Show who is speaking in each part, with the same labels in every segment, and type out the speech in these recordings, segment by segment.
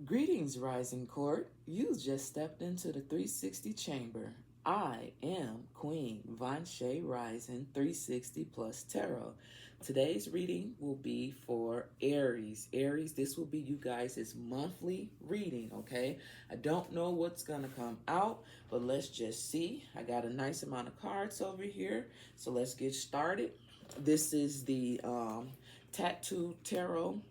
Speaker 1: Greetings, Rising Court. You just stepped into the 360 chamber. I am Queen Vanshay Rising 360 plus Tarot. Today's reading will be for Aries. Aries, this will be you guys' monthly reading, okay? I don't know what's going to come out, but let's just see. I got a nice amount of cards over here, so let's get started. This is the Tattoo Tarot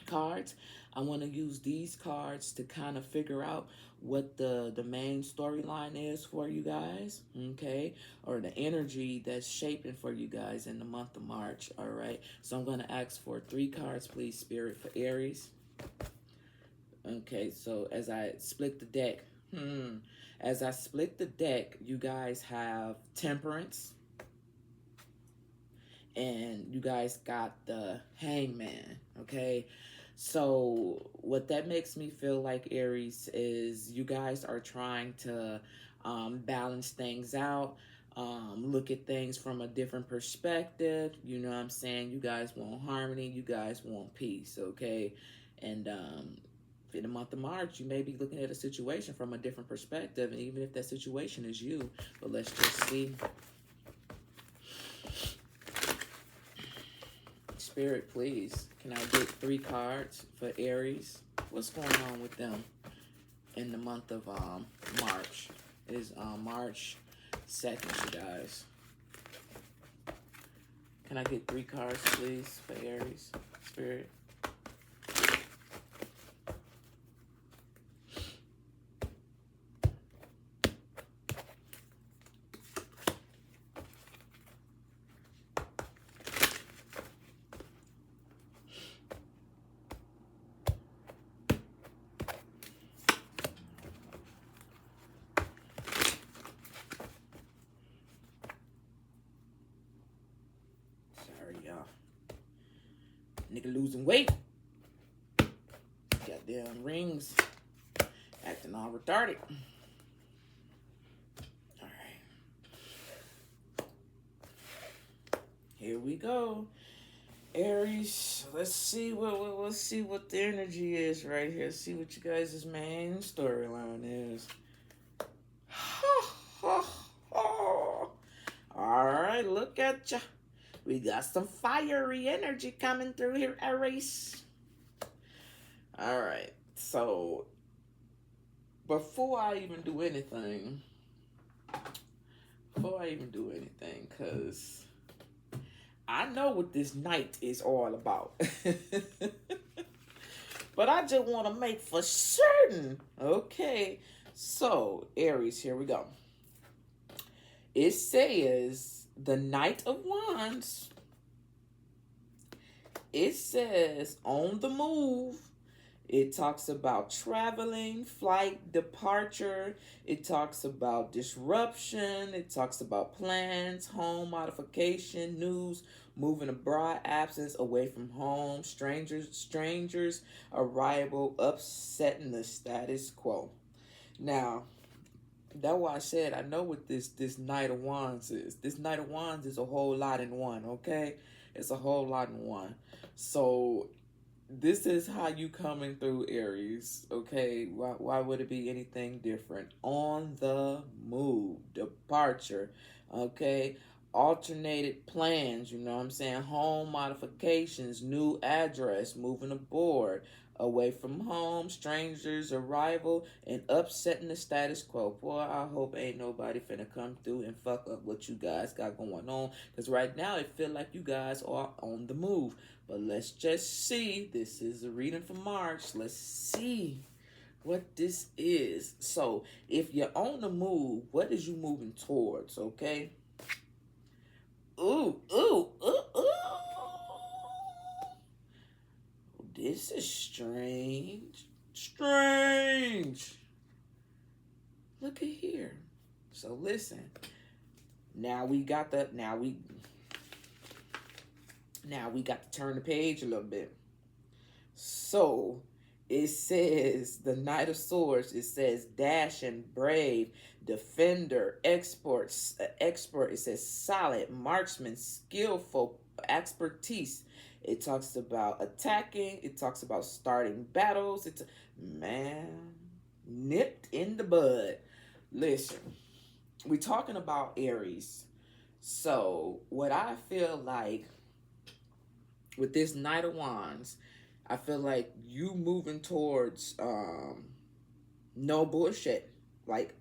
Speaker 1: cards. I want to use these cards to kind of figure out what the main storyline is for you guys, okay? Or the energy that's shaping for you guys in the month of March, all right? So I'm going to ask for 3 cards, please, Spirit, for Aries. Okay, so as I split the deck, as I split the deck, you guys have Temperance, and you guys got the Hangman, okay? So what that makes me feel like, Aries, is you guys are trying to balance things out, look at things from a different perspective. You know what I'm saying? You guys want harmony. You guys want peace, okay? And in the month of March, you may be looking at a situation from a different perspective, and even if that situation is you. But let's just see. Spirit, please, can I get 3 cards for Aries? What's going on with them in the month of March? It is March 2nd, you guys. Can I get 3 cards, please, for Aries? Spirit. Nigga losing weight. Goddamn rings. Acting all retarded. Alright. Here we go. Aries. Let's see what the energy is right here. See what you guys' main storyline is. Alright, look at ya. We got some fiery energy coming through here, Aries. All right, so before I even do anything, because I know what this night is all about. But I just want to make for certain. Okay, so Aries, here we go. It says the Knight of Wands. It says on the move. It talks about traveling, flight, departure. It talks about disruption. It talks about plans, home modification, news, moving abroad, absence, away from home, strangers, arrival, upsetting the status quo. Now, that's why I said I know what this Knight of Wands is. This Knight of Wands is a whole lot in one, okay? It's a whole lot in one. So this is how you coming through, Aries, okay? Why would it be anything different? On the move, departure, okay? Alternated plans, you know what I'm saying? Home modifications, new address, moving aboard, away from home, strangers, arrival, and upsetting the status quo. Boy, I hope ain't nobody finna come through and fuck up what you guys got going on. Because right now, it feel like you guys are on the move. But let's just see. This is a reading for March. Let's see what this is. So, if you're on the move, what is you moving towards, okay? Ooh. This is strange. Look at here. So listen. Now we got to turn the page a little bit. So it says the Knight of Swords. It says dashing, brave, defender, expert. It says solid, marksman, skillful, expertise. It talks about attacking. It talks about starting battles. It's, man, nipped in the bud. Listen, we're talking about Aries. So, what I feel like with this Knight of Wands, I feel like you moving towards no bullshit. Like,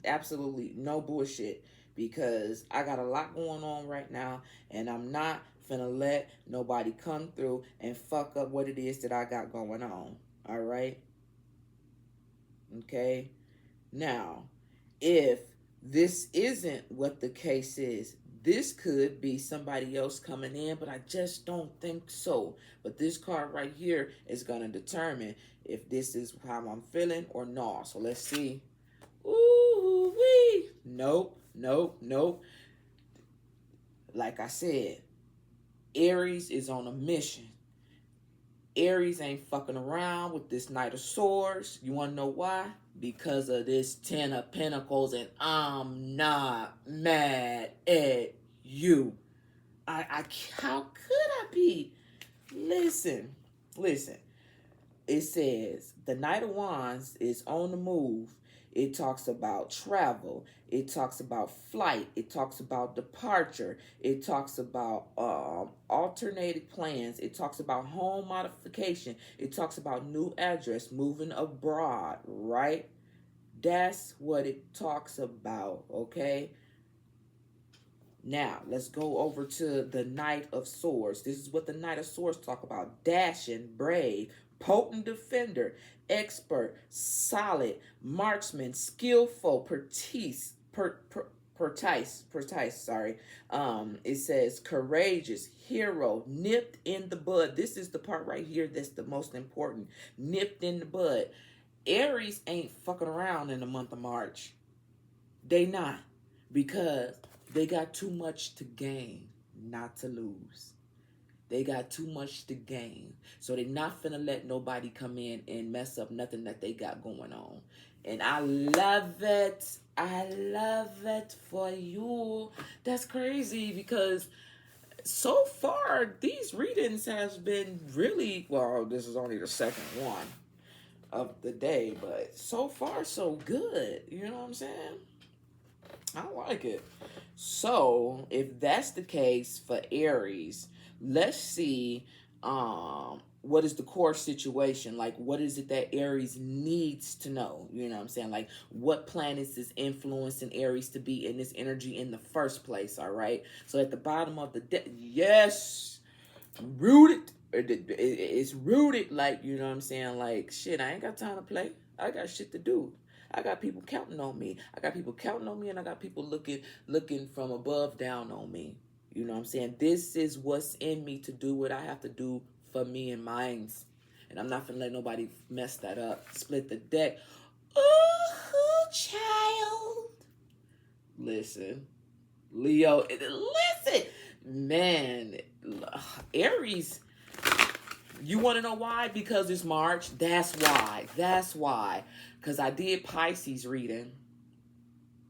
Speaker 1: absolutely no bullshit. Because I got a lot going on right now, and I'm not finna let nobody come through and fuck up what it is that I got going on. All right? Okay? Now, if this isn't what the case is, this could be somebody else coming in, but I just don't think so. But this card right here is going to determine if this is how I'm feeling or not. So let's see. Ooh wee. Nope, nope, nope. Like I said, Aries is on a mission. Aries ain't fucking around with this Knight of Swords. You want to know why? Because of this Ten of Pentacles, and I'm not mad at you. How could I be? Listen. It says the Knight of Wands is on the move. It talks about travel. It talks about flight. It talks about departure. It talks about alternated plans. It talks about home modification. It talks about new address, moving abroad, right? That's what it talks about, okay? Now, let's go over to the Knight of Swords. This is what the Knight of Swords talk about. Dashing, brave, potent defender, expert, solid, marksman, skillful, pertice, sorry. It says courageous, hero, nipped in the bud. This is the part right here that's the most important. Nipped in the bud. Aries ain't fucking around in the month of March. They not. Because they got too much to gain, not to lose. They got too much to gain. So they're not finna let nobody come in and mess up nothing that they got going on. And I love it. I love it for you. That's crazy because so far these readings has been really, well, this is only the second one of the day, but so far so good. You know what I'm saying? I like it. So, if that's the case for Aries, let's see what is the core situation? Like, what is it that Aries needs to know? You know what I'm saying? Like, what planets is influencing Aries to be in this energy in the first place, all right? So, at the bottom of the deck, yes, rooted. It's rooted, like, you know what I'm saying? Like, shit, I ain't got time to play. I got shit to do. I got people counting on me. And I got people looking from above down on me. You know what I'm saying? This is what's in me to do what I have to do for me and mines. And I'm not gonna let nobody mess that up. Split the deck. Ooh, child. Listen. Leo, listen. Man, Aries, you want to know why? Because it's March. That's why. Because I did Pisces reading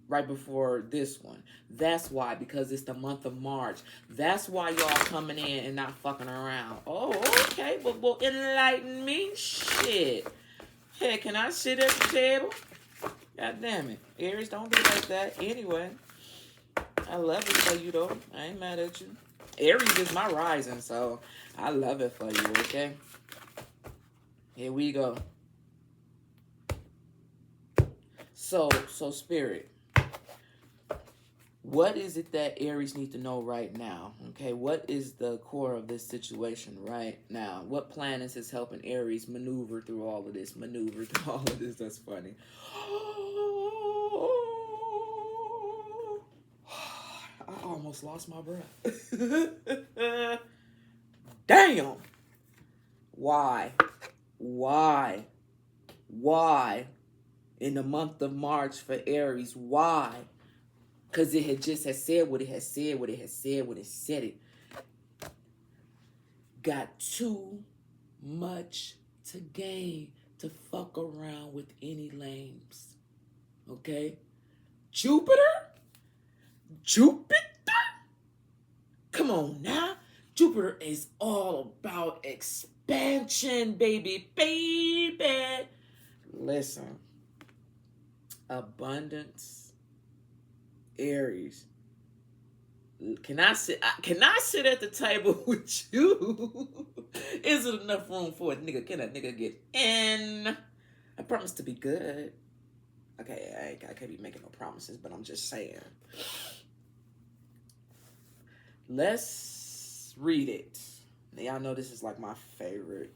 Speaker 1: right before this one. That's why. Because it's the month of March. That's why y'all coming in and not fucking around. Oh, okay. Well, enlighten me. Shit. Hey, can I sit at the table? God damn it. Aries, don't be like that. Anyway, I love it for you, though. I ain't mad at you. Aries is my rising, so I love it for you, okay? Here we go. So Spirit, what is it that Aries needs to know right now? Okay, what is the core of this situation right now? What planets is helping Aries maneuver through all of this? That's funny. I almost lost my breath. Damn. Why? In the month of March for Aries, why? Because it had said what it said it. Got too much to gain to fuck around with any lames. Okay? Jupiter? Come on now. Jupiter is all about expansion, baby, baby. Listen, abundance, Aries. Can I sit? Can I sit at the table with you? Is it enough room for a nigga? Can a nigga get in? I promise to be good. Okay, I can't be making no promises, but I'm just saying. Let's read it. Now, y'all know this is like my favorite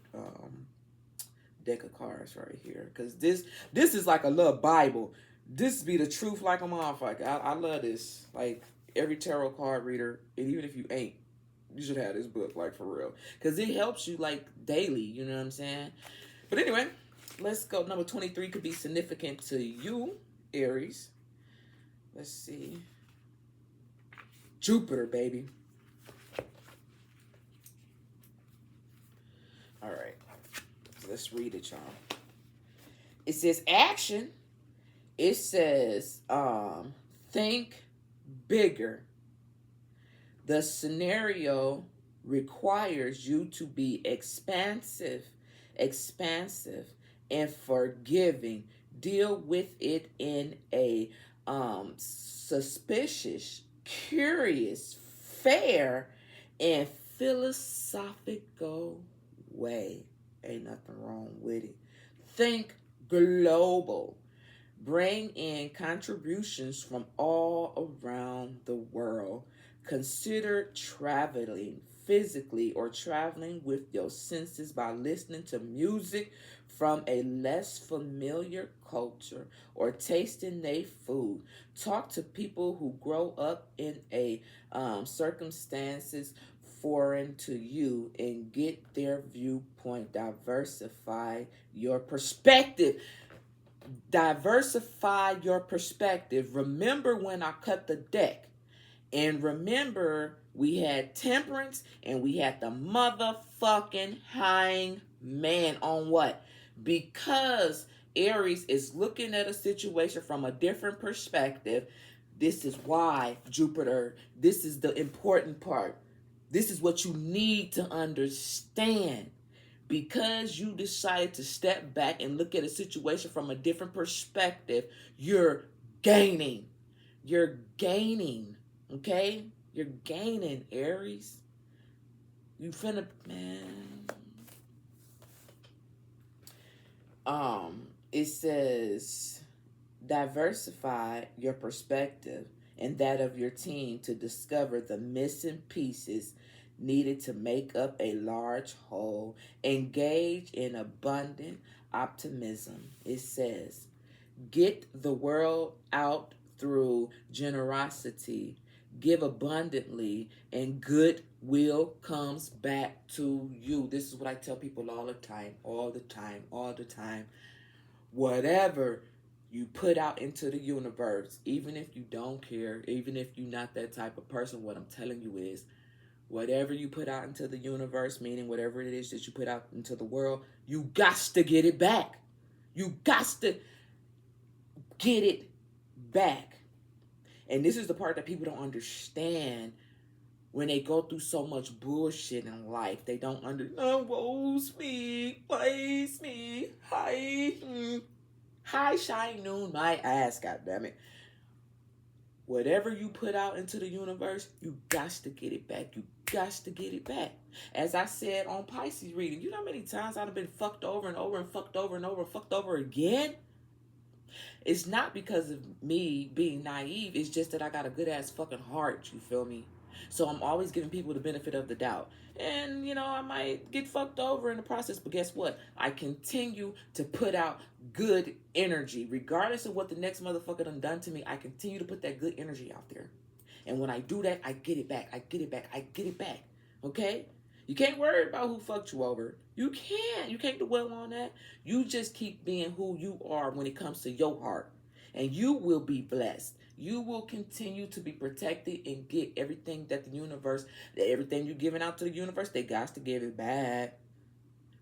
Speaker 1: deck of cards right here, because this is like a little Bible. This be the truth like a motherfucker. I love this. Like every tarot card reader, and even if you ain't, you should have this book, like for real, because it helps you like daily. You know what I'm saying? But anyway, let's go. Number 23 could be significant to you, Aries. Let's see. Jupiter, baby. All right. So let's read it, y'all. It says action. It says think bigger. The scenario requires you to be expansive, and forgiving. Deal with it in a suspicious, curious, fair, and philosophical way. Ain't nothing wrong with it. Think global. Bring in contributions from all around the world. Consider traveling physically or traveling with your senses by listening to music from a less familiar culture or tasting their food. Talk to people who grow up in a circumstances foreign to you and get their viewpoint. Diversify your perspective. Diversify your perspective. Remember when I cut the deck, and remember we had temperance and we had the motherfucking hangman on what? Because Aries is looking at a situation from a different perspective. This is why, Jupiter, this is the important part. This is what you need to understand. Because you decided to step back and look at a situation from a different perspective, you're gaining. You're gaining, okay? You're gaining, Aries. You finna, man. It says, diversify your perspective and that of your team to discover the missing pieces needed to make up a large whole. Engage in abundant optimism. It says, get the world out through generosity. Give abundantly, and goodwill comes back to you. This is what I tell people all the time, all the time, all the time. Whatever you put out into the universe, even if you don't care, even if you're not that type of person, what I'm telling you is, whatever you put out into the universe, meaning whatever it is that you put out into the world, you got to get it back. You got to get it back. And this is the part that people don't understand when they go through so much bullshit in life. They don't understand. Woes me, place me, high shine noon, my ass, goddammit. Whatever you put out into the universe, you got to get it back. You got to get it back. As I said on Pisces reading, you know how many times I've been fucked over and over and fucked over and over and fucked over again? It's not because of me being naive. It's just that I got a good ass fucking heart, you feel me? So I'm always giving people the benefit of the doubt. And, you know, I might get fucked over in the process, but guess what? I continue to put out good energy. Regardless of what the next motherfucker done to me, I continue to put that good energy out there. And when I do that, I get it back. I get it back. I get it back. Okay? You can't worry about who fucked you over. You can't. You can't dwell on that. You just keep being who you are when it comes to your heart. And you will be blessed. You will continue to be protected and get everything that the universe, everything you're giving out to the universe, they got to give it back.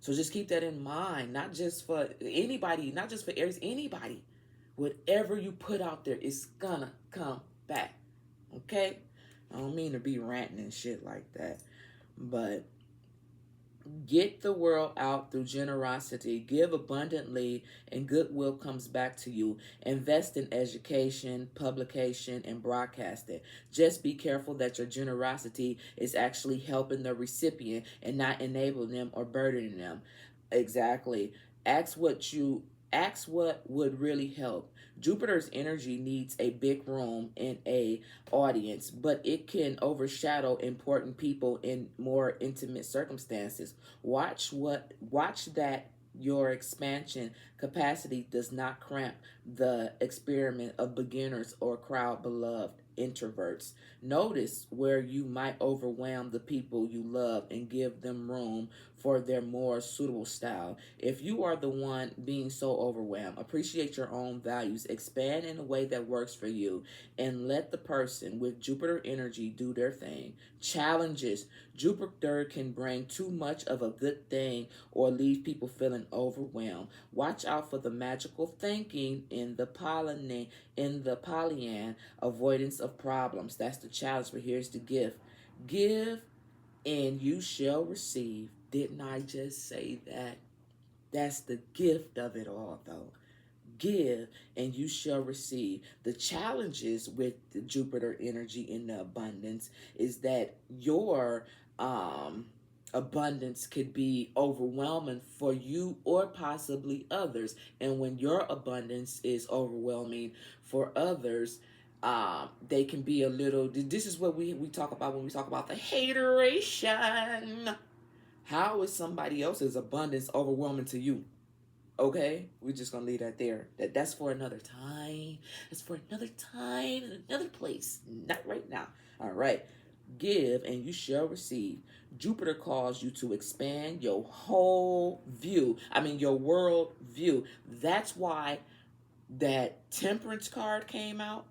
Speaker 1: So just keep that in mind. Not just for anybody, not just for Aries, anybody. Whatever you put out there, it's gonna come back. Okay? I don't mean to be ranting and shit like that. But get the world out through generosity. Give abundantly, and goodwill comes back to you. Invest in education, publication, and broadcasting. Just be careful that your generosity is actually helping the recipient and not enabling them or burdening them. Exactly. Ask what you Ask what would really help. Jupiter's energy needs a big room and a audience, but it can overshadow important people in more intimate circumstances. Watch that your expansion capacity does not cramp the experiment of beginners or crowd beloved introverts. Notice where you might overwhelm the people you love and give them room for their more suitable style. If you are the one being so overwhelmed, appreciate your own values, expand in a way that works for you, and let the person with Jupiter energy do their thing. Challenges. Jupiter can bring too much of a good thing or leave people feeling overwhelmed. Watch out for the magical thinking in the Pollyann, avoidance of problems. That's the challenge, but here's the gift. Give and you shall receive. Didn't I just say that? That's the gift of it all, though. Give and you shall receive. The challenges with the Jupiter energy in the abundance is that your abundance could be overwhelming for you or possibly others. And when your abundance is overwhelming for others, they can be a little. This is what we talk about when we talk about the hateration. How is somebody else's abundance overwhelming to you? Okay, we're just gonna leave that there. That's for another time. That's for another time and another place. Not right now. All right. Give and you shall receive. Jupiter calls you to expand your whole view. I mean your world view. That's why that temperance card came out.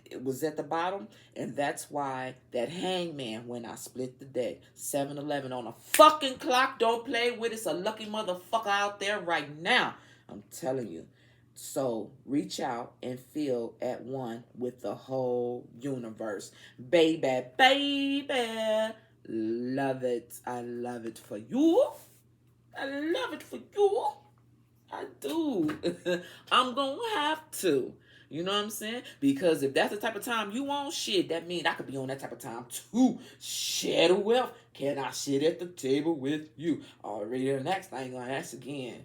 Speaker 1: It was at the bottom, and that's why that hangman, when I split the deck, 7-Eleven on a fucking clock, don't play with it. It's a lucky motherfucker out there right now. I'm telling you. So reach out and feel at one with the whole universe. Baby, baby. Love it. I love it for you. I love it for you. I do. I'm going to have to. You know what I'm saying? Because if that's the type of time you want, shit, that means I could be on that type of time too. Share the wealth. Can I sit at the table with you? Already next, I ain't going to ask again.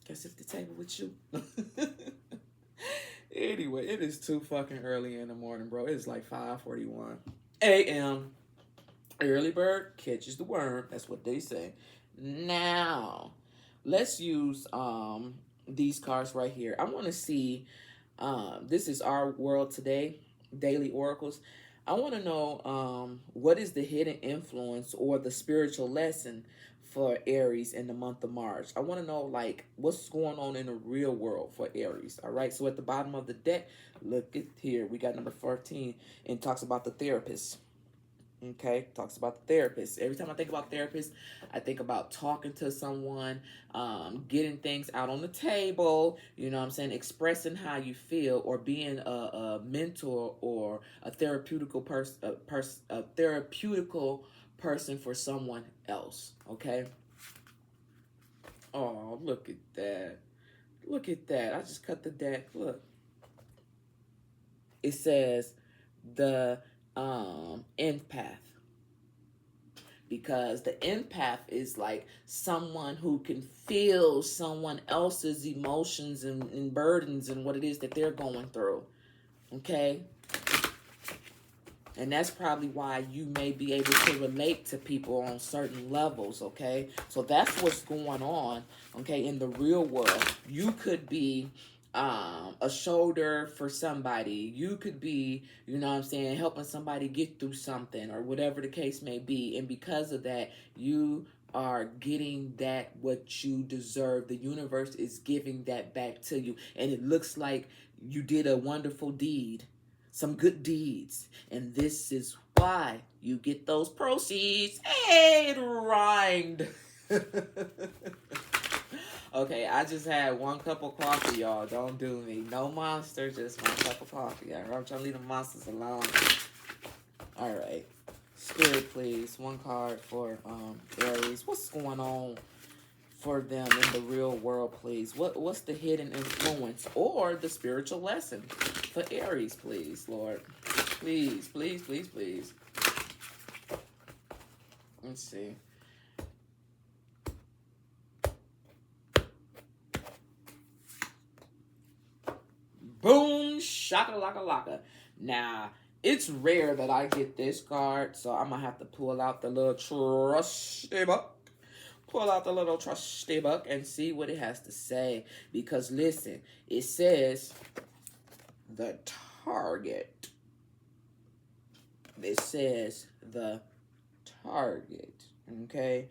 Speaker 1: Can I sit at the table with you? Anyway, it is too fucking early in the morning, bro. It's like 5:41 a.m. Early bird catches the worm. That's what they say. Now, let's use these cards right here. I want to see, this is our world today, daily oracles. I want to know what is the hidden influence or the spiritual lesson for Aries in the month of March. I want to know, like, what's going on in the real world for Aries. All right, so at the bottom of the deck, look at here. We got number 14 and talks about the therapist. Okay, talks about the therapist. Every time I think about therapist, I think about talking to someone, getting things out on the table, you know what I'm saying, expressing how you feel, or being a mentor or a therapeutical person for someone else. Okay. Oh, look at that. Look at that. I just cut the deck. Look. It says the empath, because the empath is like someone who can feel someone else's emotions and burdens and what it is that they're going through. Okay? And that's probably why you may be able to relate to people on certain levels, okay? So that's what's going on, okay, in the real world. You could be a shoulder for somebody. You could be, you know what I'm saying, helping somebody get through something or whatever the case may be. And because of that, you are getting that what you deserve. The universe is giving that back to you. And it looks like you did a wonderful deed. Some good deeds. And this is why you get those proceeds. Hey, it rhymed. Okay, I just had one cup of coffee, y'all. Don't do me. No monster, just one cup of coffee. I'm trying to leave the monsters alone. All right. Spirit, please. One card for Aries. What's going on for them in the real world, please? What's the hidden influence or the spiritual lesson for Aries, please, Lord? Please, please, please, please. Let's see. Boom, shaka laka laka. Now, it's rare that I get this card, so I'm gonna have to pull out the little trusty book. Pull out the little trusty book and see what it has to say. Because listen, it says the target. It says the target. Okay.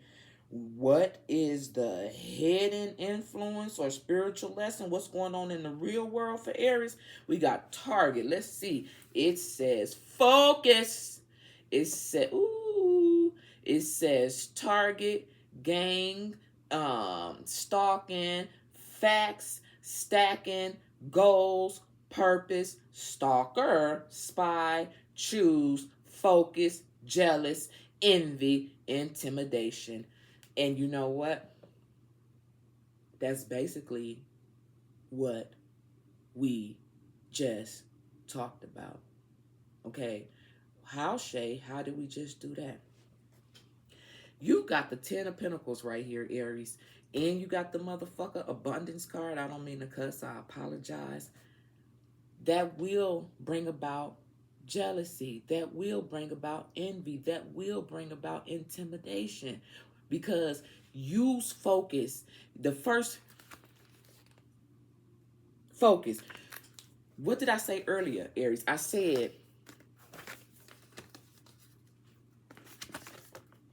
Speaker 1: What is the hidden influence or spiritual lesson? What's going on in the real world for Aries? We got target. Let's see. It says focus. It says target, gang, stalking, facts, stacking, goals, purpose, stalker, spy, choose, focus, jealous, envy, intimidation. And you know what? That's basically what we just talked about. Okay. How, Shay? How did we just do that? You got the 10 of Pentacles right here, Aries. And you got the motherfucker abundance card. I don't mean to cuss. I apologize. That will bring about jealousy. That will bring about envy. That will bring about intimidation. Because use focus. The first focus. What did I say earlier, Aries? I said,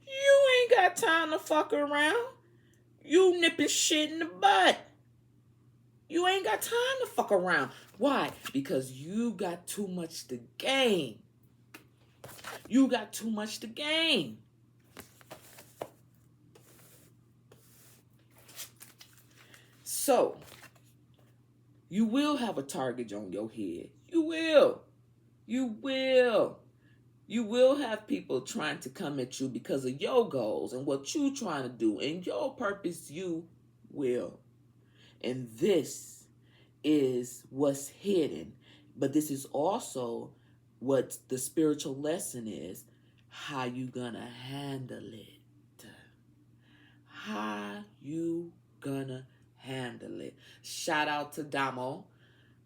Speaker 1: you ain't got time to fuck around. You nipping shit in the butt. You ain't got time to fuck around. Why? Because you got too much to gain. You got too much to gain. So, you will have a target on your head. You will. You will. You will have people trying to come at you because of your goals and what you trying to do and your purpose. You will. And this is what's hidden. But this is also what the spiritual lesson is. How you gonna handle it. How you gonna handle it. Shout out to Damo,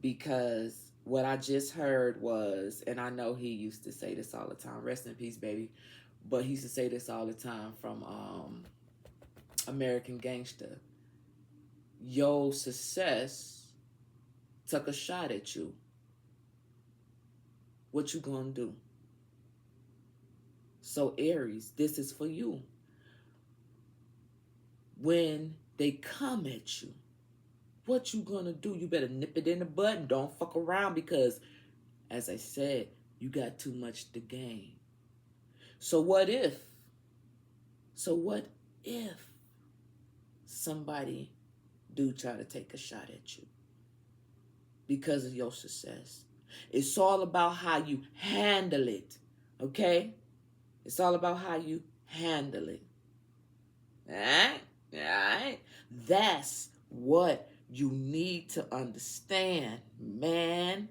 Speaker 1: because what I just heard was, and I know he used to say this all the time, rest in peace, baby, but he used to say this all the time from American Gangster. Your success took a shot at you. What you gonna do? So Aries, this is for you. When they come at you, what you gonna do? You better nip it in the bud and don't fuck around, because, as I said, you got too much to gain. So what if somebody do try to take a shot at you because of your success? It's all about how you handle it, okay? It's all about how you handle it. All right? All right? That's what you need to understand, man.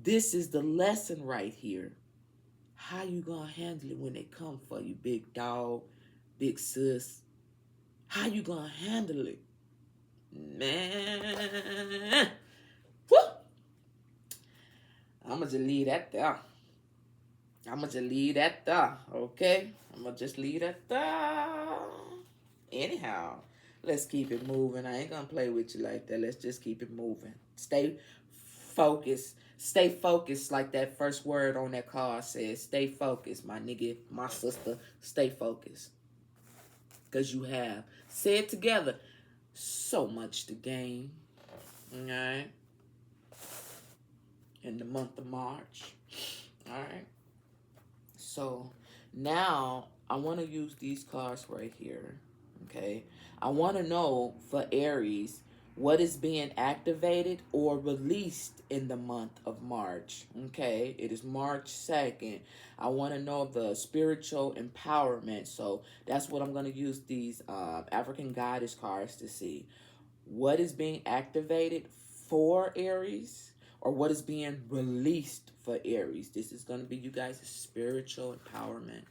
Speaker 1: This is the lesson right here. How you gonna handle it when they come for you, big dog, big sis? How you gonna handle it? Man. Woo! I'ma just leave that there. Okay? I'ma just leave that there. Anyhow, let's keep it moving. I ain't gonna play with you like that. Let's just keep it moving. Stay focused. Stay focused, like that first word on that card says. Stay focused, my nigga, my sister. Stay focused. Because you have, say it together, so much to gain. Alright? In the month of March. Alright? So, now, I want to use these cards right here. Okay? I want to know, for Aries, What is being activated or released in the month of March? Okay, it is March 2nd. I want to know the spiritual empowerment. So that's what I'm going to use these African goddess cards to see. What is being activated for Aries or what is being released for Aries? This is going to be you guys' spiritual empowerment.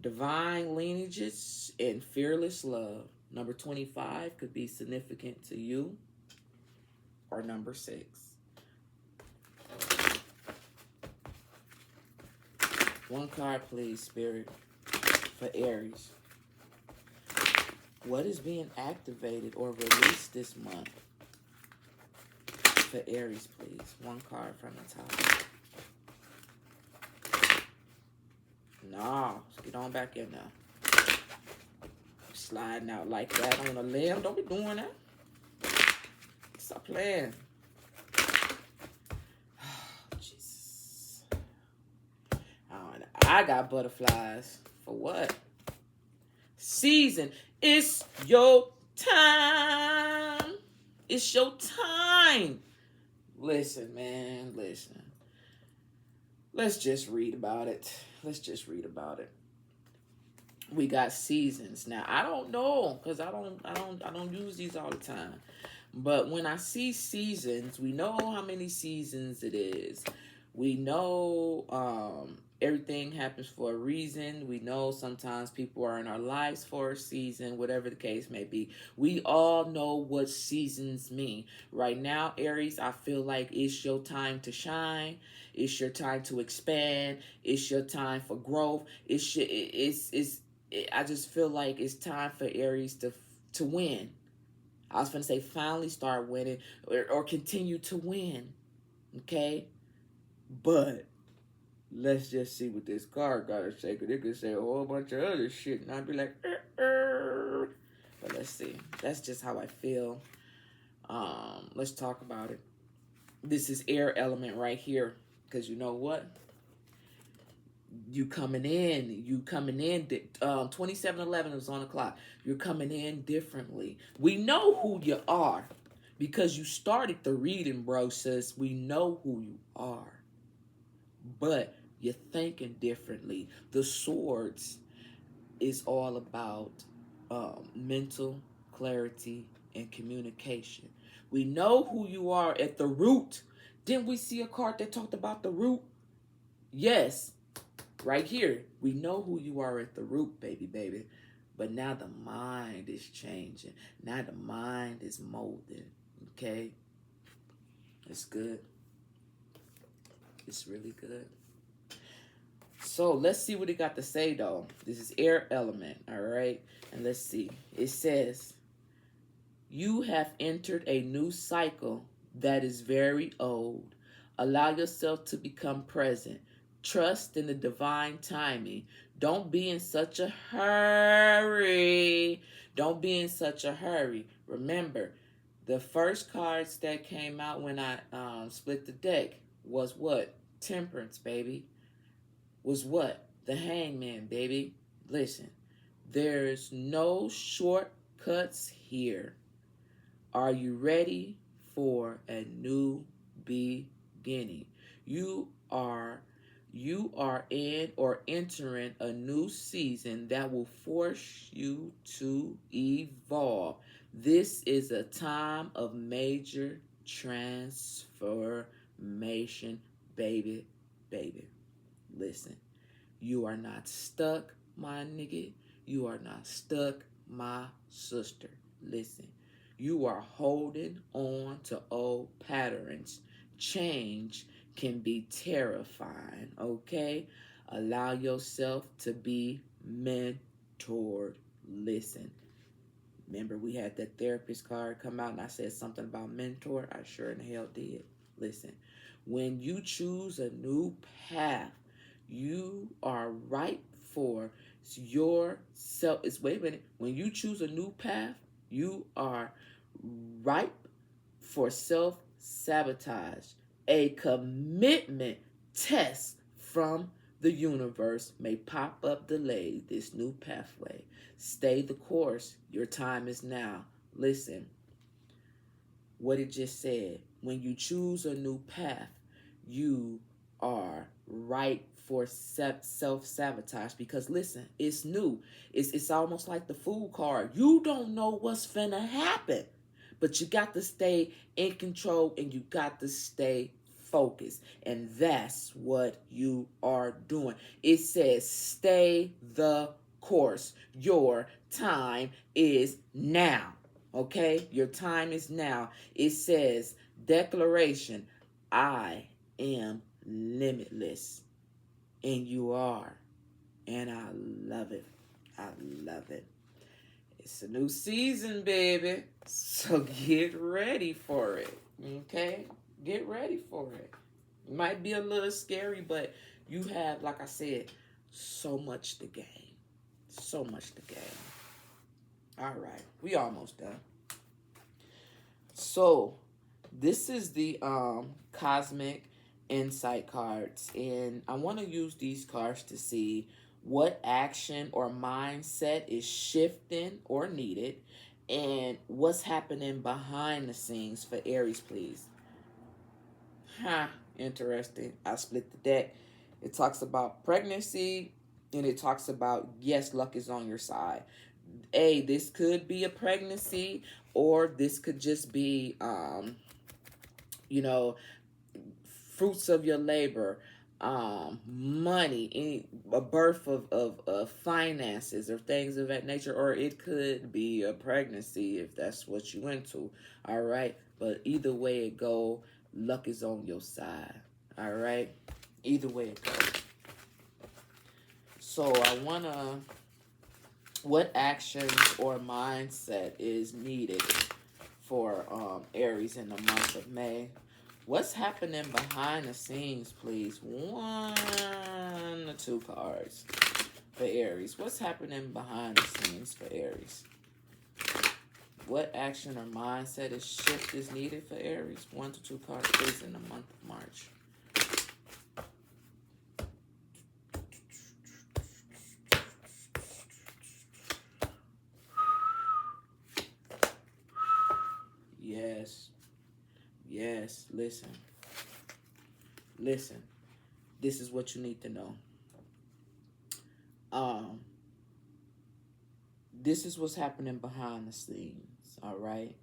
Speaker 1: Divine lineages and fearless love. Number 25 could be significant to you. Or number 6. One card, please, Spirit, for Aries. What is being activated or released this month for Aries, please? One card from the top. No, let's get on back in now. Sliding out like that on a limb. Don't be doing that. Stop playing. Oh, Jesus. I got butterflies. For what? Season. It's your time. It's your time. Listen, man. Listen. Let's just read about it. Let's just read about it. We got seasons. Now, I don't know because I don't use these all the time. But when I see seasons, we know how many seasons it is. We know everything happens for a reason. We know sometimes people are in our lives for a season, whatever the case may be. We all know what seasons mean. Right now, Aries, I feel like it's your time to shine. It's your time to expand. It's your time for growth. I just feel like it's time for Aries to win. I was going to say finally start winning or continue to win. Okay? But let's just see what this card got to say. Because it could say a whole bunch of other shit. And I'd be like, But let's see. That's just how I feel. Let's talk about it. This is air element right here. Because you know what? You coming in 2711 was on the clock. You're coming in differently. We know who you are because you started the reading, bro, sis. We know who you are, but you're thinking differently. The swords is all about mental clarity and communication. We know who you are at the root. Didn't we see a card that talked about the root? Yes. Right here, we know who you are at the root, baby. But now the mind is changing. Now the mind is molding. Okay? It's good. It's really good. So let's see what it got to say, though. This is air element, all right? And let's see. It says, you have entered a new cycle that is very old. Allow yourself to become present. Trust in the divine timing. Don't be in such a hurry. Don't be in such a hurry. Remember, the first cards that came out when I split the deck was what? Temperance, baby. Was what? The Hangman, baby. Listen, there's no shortcuts here. Are you ready for a new beginning? You are in or entering a new season that will force you to evolve. This is a time of major transformation, baby. Listen, you are not stuck, my nigga. You are not stuck, my sister. Listen, you are holding on to old patterns. Change can be terrifying, okay? Allow yourself to be mentored. Listen, remember we had that therapist card come out and I said something about mentor? I sure in the hell did. Listen, when you choose a new path, you are right for yourself. Wait a minute. When you choose a new path, you are ripe for self-sabotage. A commitment test from the universe may pop up delay this new pathway. Stay the course. Your time is now. Listen, what it just said. When you choose a new path, you are right for self-sabotage, because listen, it's new. It's almost like the food card. You don't know what's finna happen, but you got to stay in control and you got to stay focused. And that's what you are doing. It says stay the course. Your time is now. Okay? Your time is now. It says declaration, I am limitless. And you are. And I love it. I love it. It's a new season, baby. So get ready for it. Okay? Get ready for it. It might be a little scary, but you have, like I said, so much to gain. So much to gain. All right. We almost done. So this is the Cosmic Insight cards, and I want to use these cards to see what action or mindset is shifting or needed, and what's happening behind the scenes for Aries, please. Interesting. I split the deck. It talks about pregnancy, and it talks about, yes, luck is on your side. This could be a pregnancy, or this could just be, fruits of your labor, money, a birth of finances or things of that nature, or it could be a pregnancy if that's what you into. All right, but either way it go, luck is on your side. All right, either way it goes. So what actions or mindset is needed for Aries in the month of May? What's happening behind the scenes, please? 1 or 2 cards for Aries. What's happening behind the scenes for Aries? What action or mindset is shift is needed for Aries? 1 to 2 cards, please, in the month of March. Yes, listen. This is what you need to know. This is what's happening behind the scenes, all right?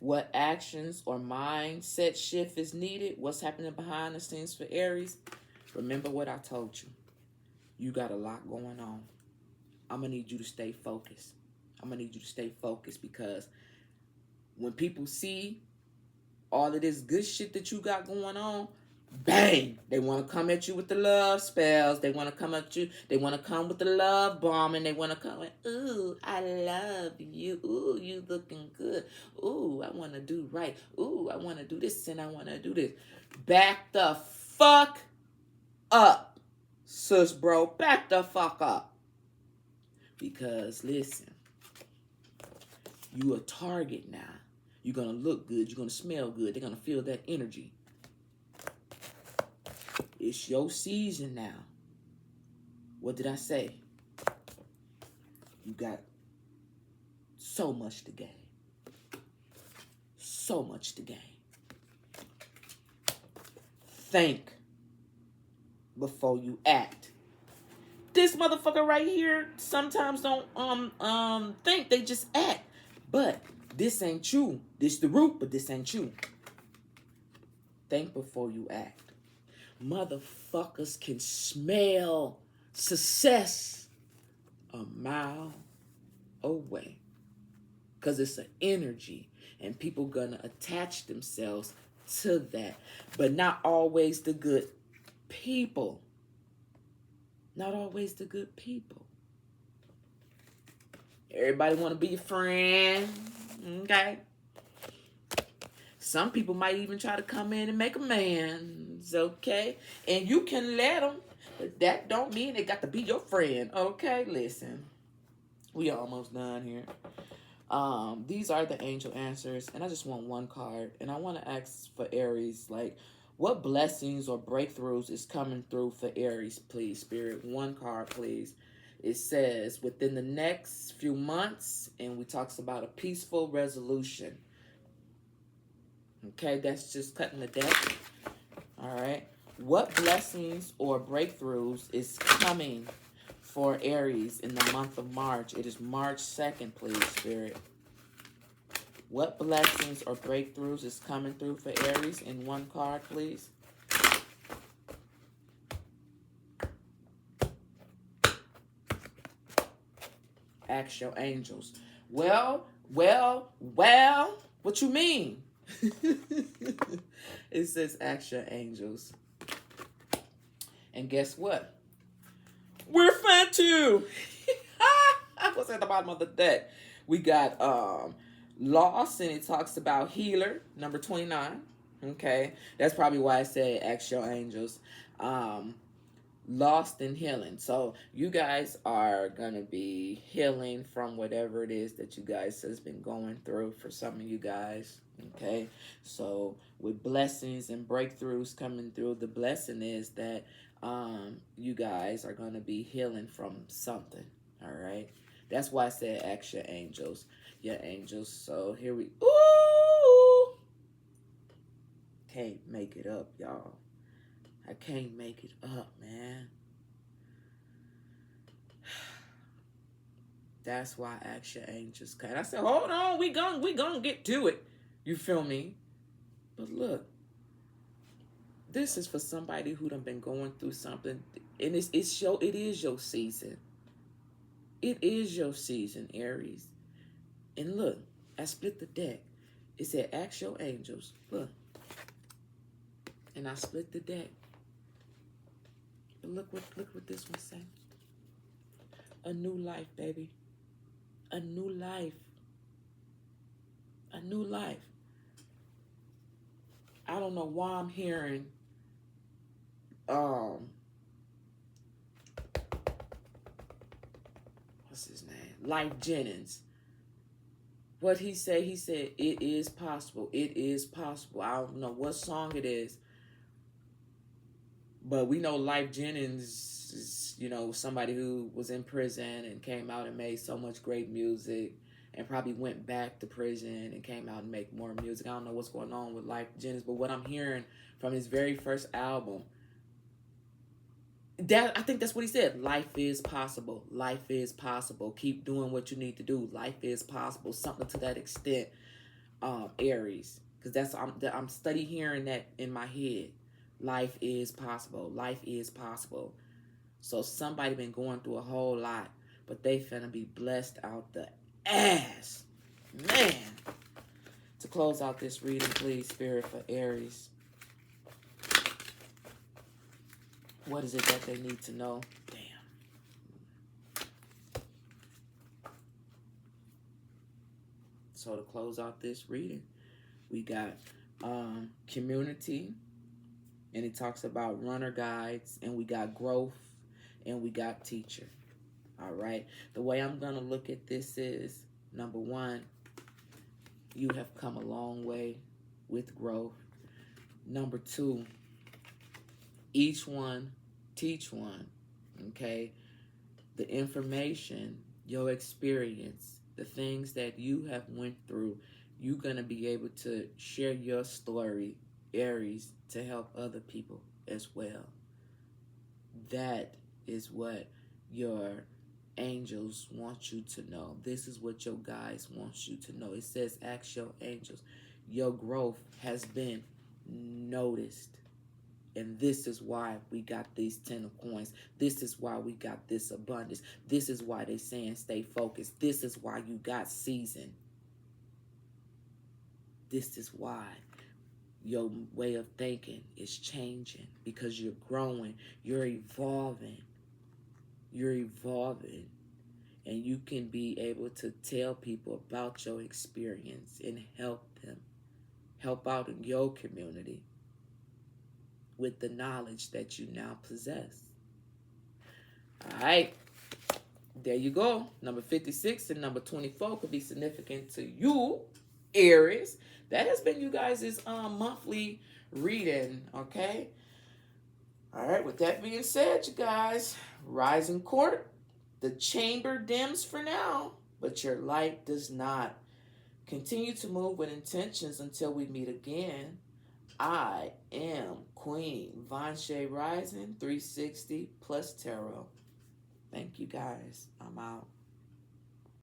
Speaker 1: What actions or mindset shift is needed? What's happening behind the scenes for Aries? Remember what I told you. You got a lot going on. I'm going to need you to stay focused. Because when people see all of this good shit that you got going on, bang, they want to come at you with the love spells. They want to come at you. They want to come with the love bomb, and they want to come with, ooh, I love you. Ooh, you looking good. Ooh, I want to do right. Ooh, I want to do this and I want to do this. Back the fuck up, sis, bro. Back the fuck up. Because, listen, you a target now. You're going to look good. You're going to smell good. They're going to feel that energy. It's your season now. What did I say? You got so much to gain. So much to gain. Think before you act. This motherfucker right here sometimes don't think, they just act. But this ain't you. This the root, but this ain't you. Think before you act. Motherfuckers can smell success a mile away. Because it's an energy. And people gonna attach themselves to that. But not always the good people. Not always the good people. Everybody want to be your friend. Okay? Some people might even try to come in and make amends. Okay? And you can let them. But that don't mean they got to be your friend. Okay? Listen. We almost done here. These are the angel answers. And I just want 1 card. And I want to ask for Aries, like, what blessings or breakthroughs is coming through for Aries, please, Spirit? 1 card, please. It says, within the next few months, and we talks about a peaceful resolution. Okay, that's just cutting the deck. All right. What blessings or breakthroughs is coming for Aries in the month of March? It is March 2nd, please, Spirit. What blessings or breakthroughs is coming through for Aries in one card, please? Ask your angels. Well, what you mean? It says ask your angels. And guess what? We're fun too. What's at the bottom of the deck? We got Lost, and it talks about healer, number 29. Okay. That's probably why I said ask your angels. Lost in healing. So you guys are gonna be healing from whatever it is that you guys has been going through for some of you guys. Okay, so with blessings and breakthroughs coming through, the blessing is that you guys are gonna be healing from something. All right, that's why I said ask your angels, So here we can't make it up, y'all. I can't make it up, man. That's why I asked your angels. I said, hold on, we gonna get to it. You feel me? But look, this is for somebody who done been going through something, and it is your season. It is your season, Aries. And look, I split the deck. It said, ask your angels. Look, and I split the deck. But look what this one say. A new life, baby. A new life. A new life. I don't know why I'm hearing what's his name? Life Jennings. What he said it is possible. It is possible. I don't know what song it is. But we know Life Jennings is, somebody who was in prison and came out and made so much great music and probably went back to prison and came out and make more music. I don't know what's going on with Life Jennings, but what I'm hearing from his very first album, I think that's what he said. Life is possible. Life is possible. Keep doing what you need to do. Life is possible. Something to that extent, Aries. Because I'm steady hearing that in my head. Life is possible. Life is possible. So somebody been going through a whole lot, but they finna be blessed out the ass. Man. To close out this reading, please, Spirit, for Aries. What is it that they need to know? Damn. So to close out this reading, we got community. And it talks about runner guides, and we got growth, and we got teacher. All right. The way I'm going to look at this is, number one, you have come a long way with growth. Number two, each one, teach one. Okay. The information, your experience, the things that you have went through, you're going to be able to share your story, Aries, to help other people as well. That is what your angels want you to know. This is what your guides want you to know. It says, ask your angels. Your growth has been noticed. And this is why we got these 10 of coins. This is why we got this abundance. This is why they saying stay focused. This is why you got season. This is why your way of thinking is changing, because you're growing, you're evolving. You're evolving. And you can be able to tell people about your experience and help them. Help out in your community with the knowledge that you now possess. All right. There you go. Number 56 and number 24 could be significant to you, Aries. That has been you guys' monthly reading, okay? All right, with that being said, you guys, rising court, the chamber dims for now, but your light does not. Continue to move with intentions until we meet again. I am Queen Vanshay Rising 360 plus Tarot. Thank you guys. I'm out.